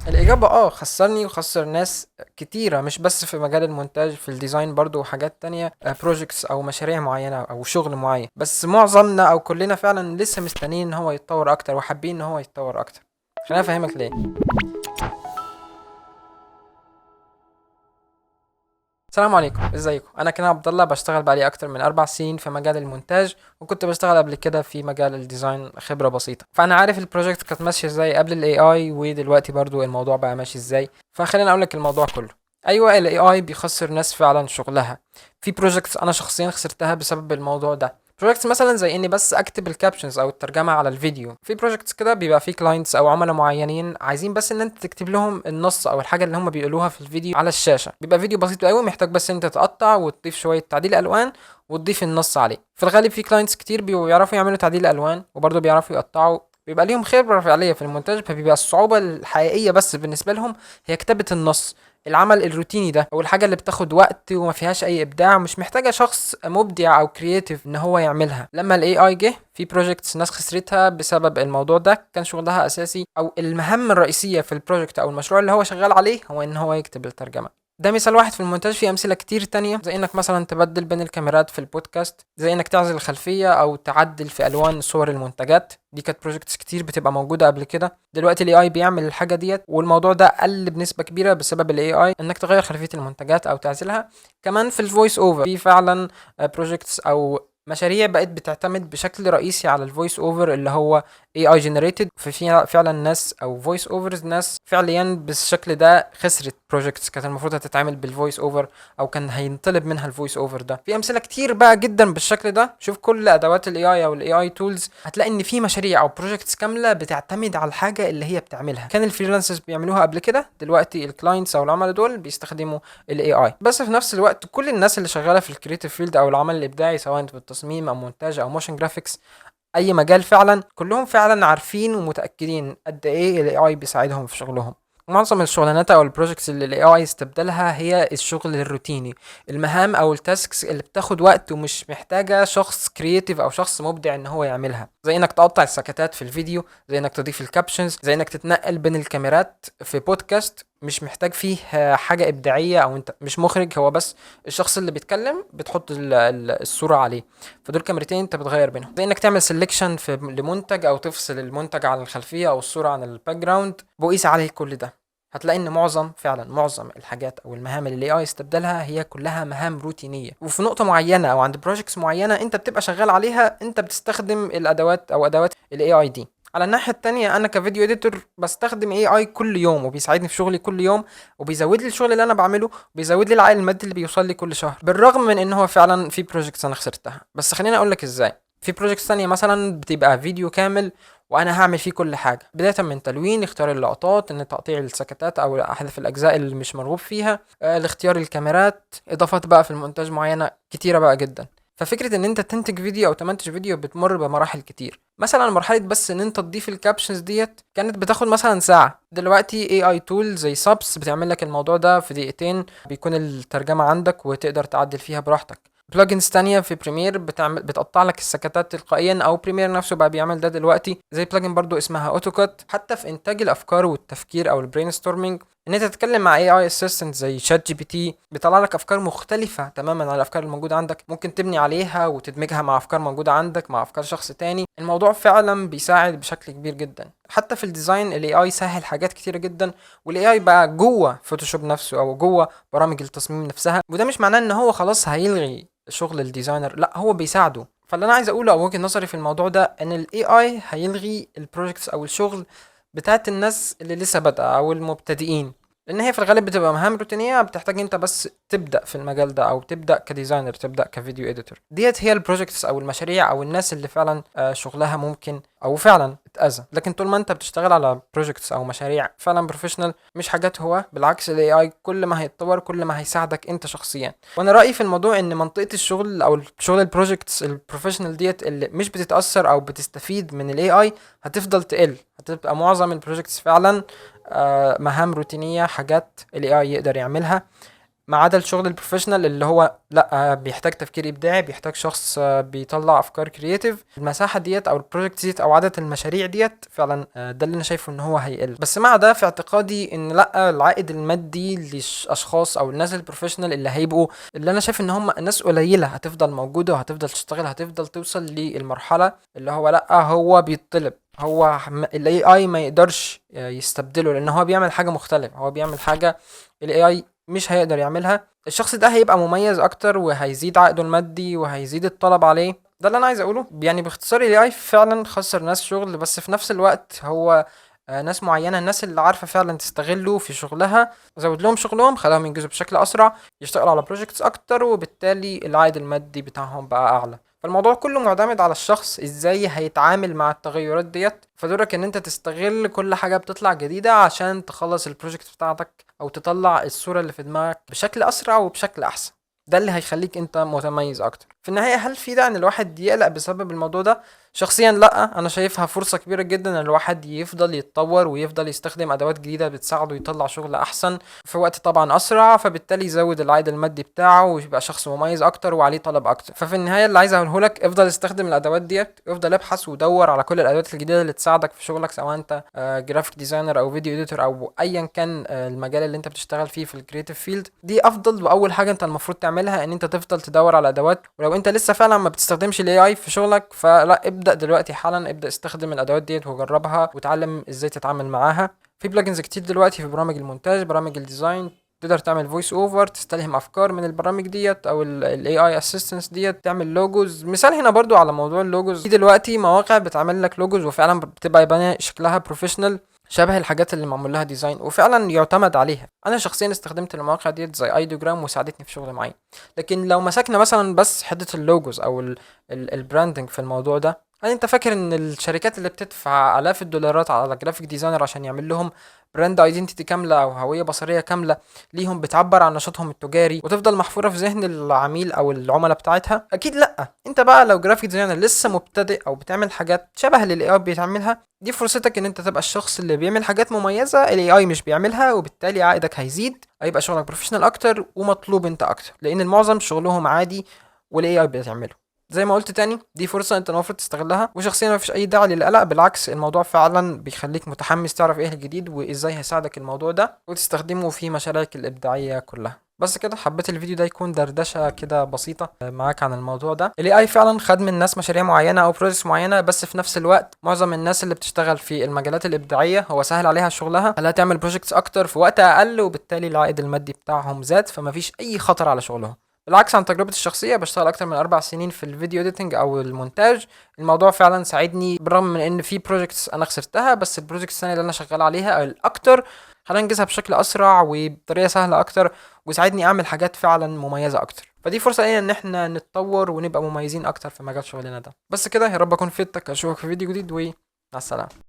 الإجابة خسّرني وخسّر ناس كتيرة، مش بس في مجال المونتاج، في الdesign برضه وحاجات تانية projects أو مشاريع معيّنة أو شغل معيّن، بس معظمنا أو كلّنا فعلًا لسه مستنيين إن هو يتطوّر أكتر وحابين إن هو يتطوّر أكتر. خلّيني أفهّمك ليه. السلام عليكم، ازيكم؟ انا كده عبد الله، بشتغل بقالي اكتر من 4 سنين في مجال المونتاج، وكنت بشتغل قبل كده في مجال الديزاين خبره بسيطه، فانا عارف البروجكت كانت ماشيه ازاي قبل الاي اي، ودلوقتي برضو الموضوع بقى ماشي ازاي. فخليني اقول لك الموضوع كله. ايوه، الاي اي بيخسر ناس فعلا شغلها. في بروجكتس انا شخصيا خسرتها بسبب الموضوع ده. بروجكتس مثلا زي اني بس اكتب الكابشنز او الترجمه على الفيديو. في بروجكتس كده بيبقى في كلاينتس او عملاء معينين عايزين بس ان انت تكتب لهم النص او الحاجه اللي هم بيقولوها في الفيديو على الشاشه. بيبقى فيديو بسيط قوي، محتاج بس انت تقطع وتضيف شويه تعديل الوان وتضيف النص عليه. في الغالب في كلاينتس كتير بيعرفوا يعملوا تعديل الوان وبرضه بيعرفوا يقطعوا، بيبقى ليهم خبره فعليه في المونتاج، فبيبقى الصعوبه الحقيقيه بس بالنسبه لهم هي كتابه النص. العمل الروتيني ده او الحاجه اللي بتاخد وقت وما فيهاش اي ابداع ومش محتاجه شخص مبدع او كرييتيف ان هو يعملها. لما الاي اي جه، في بروجكتس ناس خسرتها بسبب الموضوع ده. كان شغلها اساسي او المهام الرئيسيه في البروجكت او المشروع اللي هو شغال عليه هو ان هو يكتب الترجمه. ده مثال واحد في المونتاج، في امثله كتير تانية، زي انك مثلا تبدل بين الكاميرات في البودكاست، زي انك تعزل الخلفيه او تعدل في الوان صور المنتجات. دي كانت بروجكتس كتير بتبقى موجوده قبل كده. دلوقتي الاي اي بيعمل الحاجه ديت، والموضوع ده قل بنسبه كبيره بسبب الاي اي، انك تغير خلفيه المنتجات او تعزلها. كمان في الفويس اوفر، في فعلا بروجكتس او مشاريع بقت بتعتمد بشكل رئيسي على الفويس اوفر اللي هو اي اي جنريتد. ففي فعلا ناس او فويس اوفرز، ناس فعليا بالشكل ده خسرت بروجكتس كانت المفروض هتتعمل بالفويس اوفر او كان هينطلب منها الفويس اوفر ده. في امثله كتير بقى جدا بالشكل ده. شوف كل ادوات الاي اي او الاي اي تولز، هتلاقي ان في مشاريع او بروجكتس كامله بتعتمد على الحاجه اللي هي بتعملها. كان الفريلانسرز بيعملوها قبل كده، دلوقتي الكلاينتس او العملاء دول بيستخدموا الاي اي. بس في نفس الوقت كل الناس اللي شغاله في الكريتيف فيلد او العمل الابداعي، سواء في التصميم او مونتاج او موشن جرافيكس، اي مجال فعلا، كلهم فعلا عارفين ومتاكدين قد ايه الاي اي بيساعدهم في شغلهم. معظم الشغلانات او البروجكتس اللي الاي اي استبدلها هي الشغل الروتيني، المهام او التاسكس اللي بتاخد وقت ومش محتاجه شخص كرييتيف او شخص مبدع ان هو يعملها، زي انك تقطع السكتات في الفيديو، زي انك تضيف الكابشنز، زي انك تتنقل بين الكاميرات في بودكاست. مش محتاج فيه حاجه ابداعيه، او انت مش مخرج، هو بس الشخص اللي بيتكلم بتحط الصوره عليه. فدول كاميرتين انت بتغير بينهم، زي انك تعمل سيلكشن في لمنتج او تفصل المنتج عن الخلفيه او الصوره عن الباك جراوند. بقيس عليه كل ده، هتلاقي ان معظم الحاجات او المهام اللي الاي اي استبدلها هي كلها مهام روتينيه، وفي نقطه معينه او عند بروجكتس معينه انت بتبقى شغال عليها، انت بتستخدم الادوات او ادوات الاي اي دي. على الناحيه التانية، انا كفيديو اديتور بستخدم اي اي كل يوم، وبيساعدني في شغلي كل يوم، وبيزود لي الشغل اللي انا بعمله، وبيزود لي العائد المادي اللي بيوصل لي كل شهر، بالرغم من ان هو فعلا في بروجكتس انا خسرتها. بس خليني اقول لك ازاي. في بروجكتس تانية مثلا بتبقى فيديو كامل، وانا هعمل فيه كل حاجه، بدايه من تلوين، اختيار اللقطات، ان تقطيع السكتات او احذف الاجزاء اللي مش مرغوب فيها، لاختيار الكاميرات، اضافات بقى في المونتاج معينه كتيره بقى جدا. ففكره ان انت تنتج فيديو او تمنتج فيديو بتمر بمراحل كتير. مثلا مرحله بس ان انت تضيف الكابشنز ديت كانت بتاخد مثلا ساعه، دلوقتي اي اي تول زي سابس بتعمل لك الموضوع ده في دقيقتين، بيكون الترجمه عندك وتقدر تعدل فيها براحتك. بلجنز تانية في بريمير بتقطع لك السكتات تلقائيا، او بريمير نفسه بقى بيعمل ده دلوقتي، زي بلجن برضو اسمها اوتوكات. حتى في انتاج الافكار والتفكير او البرين ستورمينج، ان انت تتكلم مع اي اي اسيستنت زي شات جي بي تي، بيطلع لك افكار مختلفه تماما عن الافكار الموجوده عندك، ممكن تبني عليها وتدمجها مع افكار موجوده عندك مع افكار شخص تاني. الموضوع فعلا بيساعد بشكل كبير جدا. حتى في الديزاين الاي اي سهل حاجات كتيره جدا، والاي اي بقى جوه فوتوشوب نفسه او جوه برامج التصميم نفسها، وده مش معناه ان هو خلاص هيلغي شغل الديزاينر، لا، هو بيساعده. فاللي انا عايز اقوله او وجهة نظري في الموضوع ده ان الاي اي هيلغي البروجكتس او الشغل بتاعت الناس اللي لسه بادئه او المبتدئين، لان هي في الغالب بتبقى مهام روتينيه، بتحتاج انت بس تبدا في المجال ده، او تبدا كديزاينر، تبدا كفيديو اديتور. ديت هي البروجكتس او المشاريع او الناس اللي فعلا شغلها ممكن او فعلا اتاذى. لكن طول ما انت بتشتغل على بروجكتس او مشاريع فعلا بروفيشنال، مش حاجات هو بالعكس، الاي اي كل ما هيتطور كل ما هيساعدك انت شخصيا. وانا رايي في الموضوع ان منطقه الشغل او شغل البروجكتس البروفيشنال ديت اللي مش بتتاثر او بتستفيد من الاي اي هتفضل تقل، هتبقى معظم البروجكتس فعلا مهام روتينيه، حاجات الاي اي يقدر يعملها. ما عدا الشغل البروفيشنال اللي هو لا بيحتاج تفكير ابداعي، بيحتاج شخص بيطلع افكار كرييتيف. المساحه ديت او البروجكت ديت او عدد المشاريع ديت فعلا ده اللي انا شايفه ان هو هيقل. بس مع ده في اعتقادي ان لا، العائد المادي للاشخاص او الناس البروفيشنال اللي هيبقوا، اللي انا شايف ان هم ناس قليله هتفضل موجوده وهتفضل تشتغل، هتفضل توصل للمرحله اللي هو لا هو بيطلب، هو الاي اي ما يقدرش يستبدله، لان هو بيعمل حاجه مختلفه، هو بيعمل حاجه الاي اي مش هيقدر يعملها. الشخص ده هيبقى مميز اكتر وهيزيد عقده المادي وهيزيد الطلب عليه. ده اللي انا عايز اقوله. يعني باختصار الاي اي فعلا خسر ناس شغل، بس في نفس الوقت هو ناس معينة، الناس اللي عارفة فعلا تستغله في شغلها زود لهم شغلهم، خلاهم ينجزوا بشكل أسرع، يشتغلوا على بروجيكتس أكتر، وبالتالي العائد المادي بتاعهم بقى أعلى. فالموضوع كله معتمد على الشخص ازاي هيتعامل مع التغيرات ديت. فدورك ان انت تستغل كل حاجة بتطلع جديدة عشان تخلص البروجكت بتاعتك او تطلع الصورة اللي في دماغك بشكل اسرع وبشكل احسن. ده اللي هيخليك انت متميز اكتر. في النهاية هل في داعي ان الواحد يقلق بسبب الموضوع ده؟ شخصيا لا، انا شايفها فرصة كبيرة جدا ان الواحد يفضل يتطور ويفضل يستخدم ادوات جديدة بتساعده يطلع شغل احسن في وقت طبعا اسرع، فبالتالي يزود العائد المادي بتاعه ويبقى شخص مميز اكتر وعليه طلب اكتر. ففي النهاية اللي عايز اقوله لك، افضل استخدم الادوات ديت، افضل ابحث ودور على كل الادوات الجديدة اللي تساعدك في شغلك، سواء انت جرافيك ديزاينر او فيديو اديتور او ايا كان المجال اللي انت بتشتغل فيه في الكرييتيف فيلد. دي افضل واول حاجة انت المفروض تعملها، ان انت تفضل تدور على ادوات. ولو انت لسه فعلا ما بتستخدمش الاي اي في شغلك، فلا، ابدا دلوقتي حالا، ابدا استخدم الادوات ديت وجربها وتعلم ازاي تتعامل معاها. في بلجنز كتير دلوقتي في برامج المونتاج، برامج الديزاين، تقدر تعمل فويس اوفر، تستلهم افكار من البرامج ديت او الاي اي اسيستنس ديت، تعمل لوجوز. مثال هنا برضو على موضوع اللوجوز، في دلوقتي مواقع بتعمل لك لوجوز وفعلا بتبقى يبان شكلها بروفيشنال شبه الحاجات اللي معمول لها ديزاين وفعلا يعتمد عليها. انا شخصيا استخدمت المواقع ديت زي ايديوجرام وساعدتني في شغل معين. لكن لو مسكنا مثلا بس حته اللوجوز او البراندنج في الموضوع ده، هل انت فاكر ان الشركات اللي بتدفع الاف الدولارات على جرافيك ديزاينر عشان يعمل لهم براند ايدنتيتي كامله او هويه بصريه كامله ليهم بتعبر عن نشاطهم التجاري وتفضل محفوره في ذهن العميل او العملاء بتاعتها؟ اكيد لا. انت بقى لو جرافيك ديزاينر لسه مبتدئ او بتعمل حاجات شبه اللي الاي اي بيعملها، دي فرصتك ان انت تبقى الشخص اللي بيعمل حاجات مميزه الاي اي مش بيعملها، وبالتالي عائدك هيزيد، هيبقى شغلك بروفيشنال اكتر ومطلوب انت اكتر، لان المعظم شغلهم عادي والاي اي بيعمله. زي ما قلت تاني، دي فرصة انت المفروض تستغلها، وشخصيا مفيش اي داعي للقلق، بالعكس الموضوع فعلا بيخليك متحمس تعرف ايه الجديد وازاي هيساعدك الموضوع ده وتستخدمه في مشاريعك الابداعية كلها. بس كده، حبيت الفيديو ده يكون دردشة كده بسيطة معاك عن الموضوع ده. ال AI فعلا خد من الناس مشاريع معينة أو بروجيكتس معينة، بس في نفس الوقت معظم الناس اللي بتشتغل في المجالات الإبداعية هو سهل عليها شغلها، خلاها تعمل بروجيكتس أكتر في وقت أقل، وبالتالي العائد المادي بتاعهم زاد، فمفيش أي خطر على شغلهم. بالعكس، عن تجربتي الشخصية بشتغل أكتر من 4 سنين في الفيديو اديتنج أو المونتاج. الموضوع فعلا ساعدني، بالرغم من إن في بروجيكتس أنا خسرتها، بس البروجيكتس الثانية اللي أنا شغال عليها الأكتر خلاني أنجزها بشكل أسرع وبطريقة سهلة أكتر، وساعدني أعمل حاجات فعلا مميزة أكتر. فدي فرصة لينا إن إحنا نتطور ونبقى مميزين أكتر في مجال شغلنا ده. بس كده، يا رب أكون فدتك. أشوفك في فيديو جديد، ومع السلامة.